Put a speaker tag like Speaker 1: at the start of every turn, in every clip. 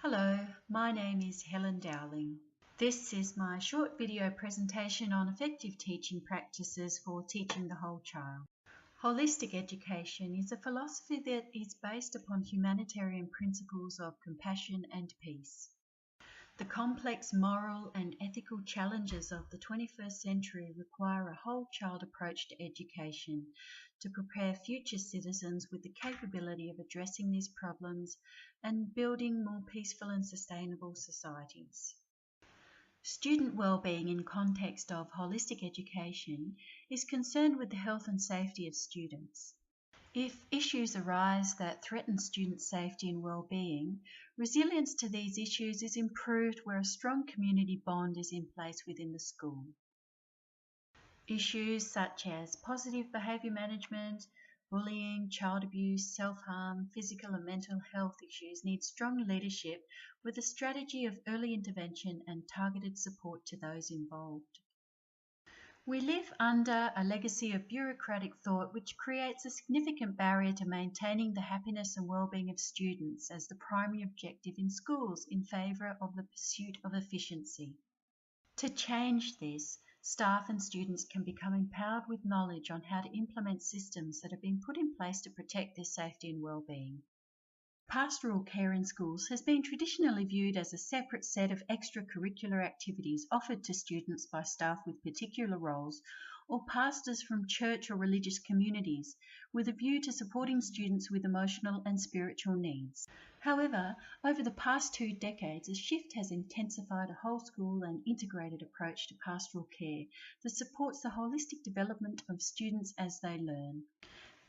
Speaker 1: Hello, my name is Helen Dowling. This is my short video presentation on effective teaching practices for teaching the whole child. Holistic education is a philosophy that is based upon humanitarian principles of compassion and peace. The complex moral and ethical challenges of the 21st century require a whole child approach to education to prepare future citizens with the capability of addressing these problems and building more peaceful and sustainable societies. Student well-being in context of holistic education is concerned with the health and safety of students. If issues arise that threaten student safety and well-being, resilience to these issues is improved where a strong community bond is in place within the school. Issues such as positive behaviour management, bullying, child abuse, self-harm, physical and mental health issues need strong leadership with a strategy of early intervention and targeted support to those involved. We live under a legacy of bureaucratic thought which creates a significant barrier to maintaining the happiness and well-being of students as the primary objective in schools in favour of the pursuit of efficiency. To change this, staff and students can become empowered with knowledge on how to implement systems that have been put in place to protect their safety and well-being. Pastoral care in schools has been traditionally viewed as a separate set of extracurricular activities offered to students by staff with particular roles or pastors from church or religious communities, with a view to supporting students with emotional and spiritual needs. However, over the past 2 decades, a shift has intensified a whole school and integrated approach to pastoral care that supports the holistic development of students as they learn.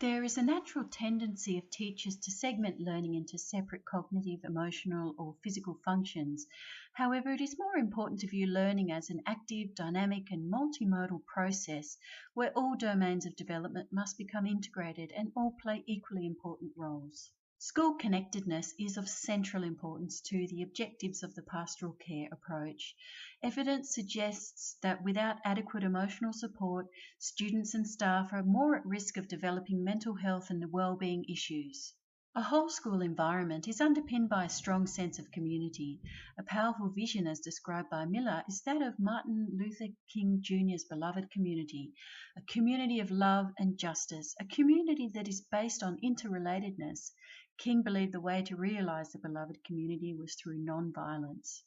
Speaker 1: There is a natural tendency of teachers to segment learning into separate cognitive, emotional, or physical functions. However, it is more important to view learning as an active, dynamic, and multimodal process where all domains of development must become integrated and all play equally important roles. School connectedness is of central importance to the objectives of the pastoral care approach. Evidence suggests that without adequate emotional support, students and staff are more at risk of developing mental health and well-being issues. A whole school environment is underpinned by a strong sense of community. A powerful vision, as described by Miller, is that of Martin Luther King Jr.'s beloved community, a community of love and justice, a community that is based on interrelatedness. King believed the way to realise the beloved community was through non-violence.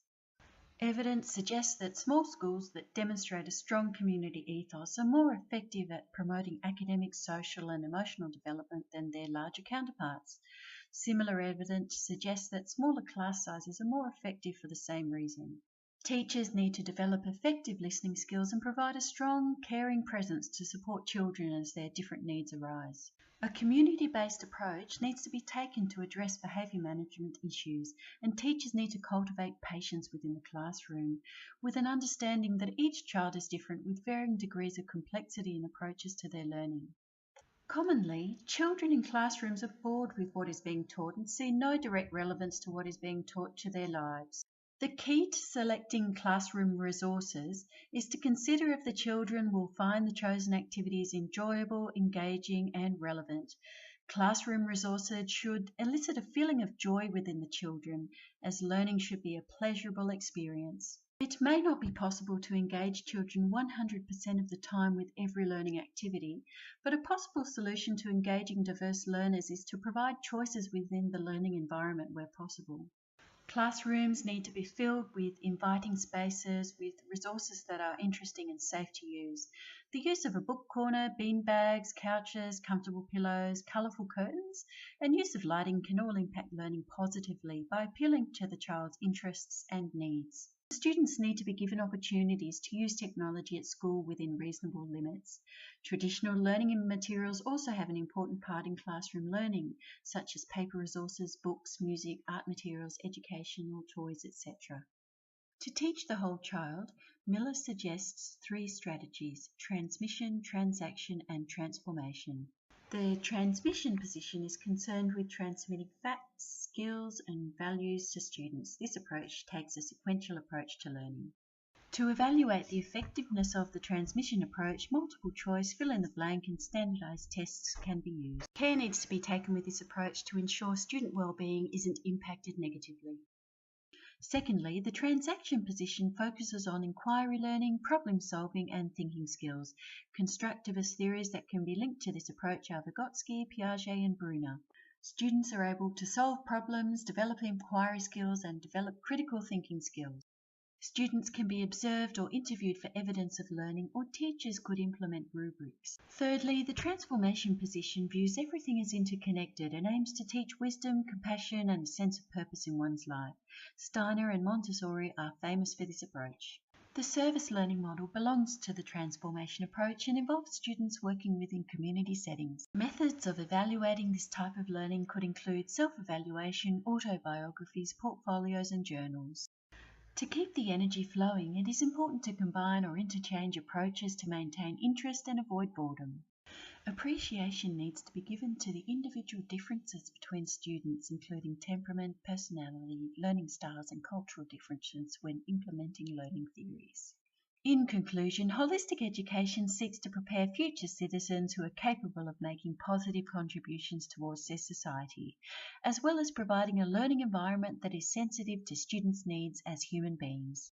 Speaker 1: Evidence suggests that small schools that demonstrate a strong community ethos are more effective at promoting academic, social and emotional development than their larger counterparts. Similar evidence suggests that smaller class sizes are more effective for the same reason. Teachers need to develop effective listening skills and provide a strong, caring presence to support children as their different needs arise. A community-based approach needs to be taken to address behaviour management issues, and teachers need to cultivate patience within the classroom, with an understanding that each child is different with varying degrees of complexity and approaches to their learning. Commonly, children in classrooms are bored with what is being taught and see no direct relevance to what is being taught to their lives. The key to selecting classroom resources is to consider if the children will find the chosen activities enjoyable, engaging, and relevant. Classroom resources should elicit a feeling of joy within the children, as learning should be a pleasurable experience. It may not be possible to engage children 100% of the time with every learning activity, but a possible solution to engaging diverse learners is to provide choices within the learning environment where possible. Classrooms need to be filled with inviting spaces with resources that are interesting and safe to use. The use of a book corner, bean bags, couches, comfortable pillows, colourful curtains, and use of lighting can all impact learning positively by appealing to the child's interests and needs. Students need to be given opportunities to use technology at school within reasonable limits. Traditional learning materials also have an important part in classroom learning, such as paper resources, books, music, art materials, educational toys, etc. To teach the whole child, Miller suggests 3 strategies: transmission, transaction, and transformation. The transmission position is concerned with transmitting facts, skills, and values to students. This approach takes a sequential approach to learning. To evaluate the effectiveness of the transmission approach, multiple choice, fill in the blank, and standardised tests can be used. Care needs to be taken with this approach to ensure student well-being isn't impacted negatively. Secondly, the transaction position focuses on inquiry learning, problem solving, and thinking skills. Constructivist theories that can be linked to this approach are Vygotsky, Piaget, and Brunner. Students are able to solve problems, develop inquiry skills, and develop critical thinking skills. Students can be observed or interviewed for evidence of learning, or teachers could implement rubrics. Thirdly, the transformation position views everything as interconnected and aims to teach wisdom, compassion, and a sense of purpose in one's life. Steiner and Montessori are famous for this approach. The service learning model belongs to the transformation approach and involves students working within community settings. Methods of evaluating this type of learning could include self-evaluation, autobiographies, portfolios, and journals. To keep the energy flowing, it is important to combine or interchange approaches to maintain interest and avoid boredom. Appreciation needs to be given to the individual differences between students, including temperament, personality, learning styles, and cultural differences when implementing learning theories. In conclusion, holistic education seeks to prepare future citizens who are capable of making positive contributions towards their society, as well as providing a learning environment that is sensitive to students' needs as human beings.